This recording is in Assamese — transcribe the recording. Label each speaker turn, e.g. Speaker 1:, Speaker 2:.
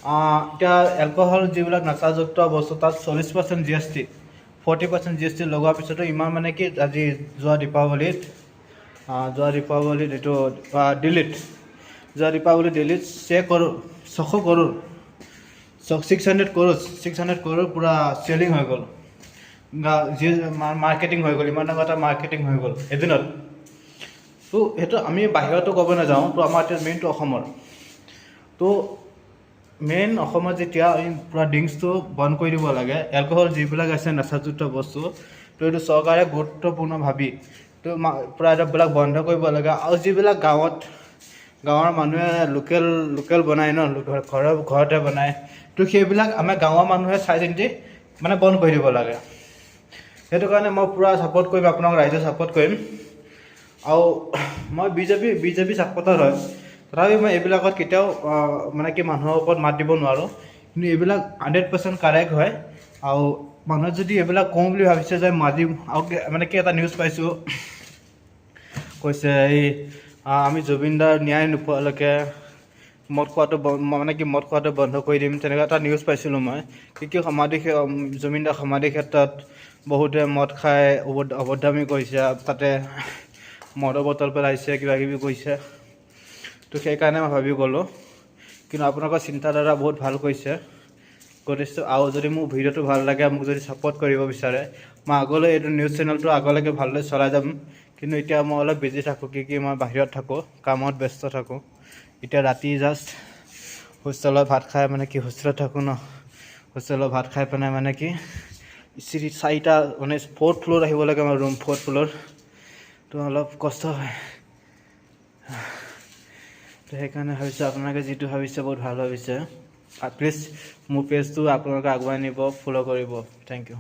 Speaker 1: এতিয়া এলকহল যিবিলাক নাচাযুক্ত বস্তু তাত 40% GST 40% GST লগোৱাৰ পিছতো ইমান মানে কি আজি যোৱা দীপাৱলীত এইটো যোৱা দীপাৱলী দিল্লীত 600 কৰোৰ 600 কৰোৰ পূৰা চেলিং হৈ গ'ল যি মাৰ্কেটিং হৈ গ'ল ইমান ডাঙৰ এটা মাৰ্কেটিং হৈ গ'ল এদিনত তো সেইটো আমি বাহিৰতো ক'ব নাযাওঁ তো আমাৰ এতিয়া মেইনটো অসমৰ তো মেইন অসমত যেতিয়া আমি পূৰা ড্ৰিংকছটো বন্ধ কৰি দিব লাগে এলকহল যিবিলাক আছে নাচাযুক্ত বস্তু তো এইটো চৰকাৰে গুৰুত্বপূৰ্ণ ভাবি তো পূৰা এইবিলাক বন্ধ কৰিব লাগে আৰু যিবিলাক গাঁৱৰ মানুহে লোকেল বনায় ন ঘৰতে বনায় তো সেইবিলাক আমাৰ গাঁৱৰ মানুহে চাই চিন্তি মানে বন্ধ কৰি দিব লাগে সেইটো কাৰণে মই পূৰা ছাপোৰ্ট কৰিম আপোনাক ৰাইজে ছাপোৰ্ট কৰিম আৰু মই বিজেপি ছাপোৰ্টাৰ হয় তথাপি মই এইবিলাকত কেতিয়াও মানে কি মানুহৰ ওপৰত মাত দিব নোৱাৰোঁ কিন্তু এইবিলাক 100% কাৰেক্ট হয় আৰু মানুহে যদি এইবিলাক কওঁ বুলি ভাবিছে যে মাজিম আৰু মানে কি এটা নিউজ পাইছোঁ কৈছে আমি জুবিনদাৰ ন্যায় নোপোৱালৈকে মদ খোৱাটো বন্ধ কৰি দিম তেনেকুৱা এটা নিউজ পাইছিলোঁ মই কি জুবিনদাৰ সমাধি ক্ষেত্ৰত বহুতে মদ খাই অভদ্ৰামি কৰিছে তাতে মদৰ বটল পেলাইছে কিবাকিবি কৰিছে তো সেইকাৰণে মই ভাবি গ'লোঁ কিন্তু আপোনালোকৰ চিন্তাধাৰা বহুত ভাল কৰিছে গতিকে আৰু যদি মোৰ ভিডিঅ'টো ভাল লাগে মোক যদি ছাপোৰ্ট কৰিব বিচাৰে মই আগলৈ এইটো নিউজ চেনেলটো আগলৈকে ভালদৰে চলাই যাম কিন্তু এতিয়া মই অলপ বিজি থাকোঁ কি মই বাহিৰত থাকোঁ কামত ব্যস্ত থাকোঁ এতিয়া ৰাতি জাষ্ট হোষ্টেলত ভাত খাই মানে কি হোষ্টেলত থাকোঁ ন হোষ্টেলত ভাত খাই পেলাই মানে কি 4টা মানে 4th ফ্ল'ৰ আহিব লাগে আমাৰ ৰুম 4th ফ্ল'ৰ তো অলপ কষ্ট হয় তো সেইকাৰণে ভাবিছোঁ আপোনালোকে যিটো ভাবিছে বহুত ভাল ভাবিছে প্লিজ মোৰ পেজটো আপোনালোকে আগুৱাই নিব ফ'ল' কৰিব থেংক ইউ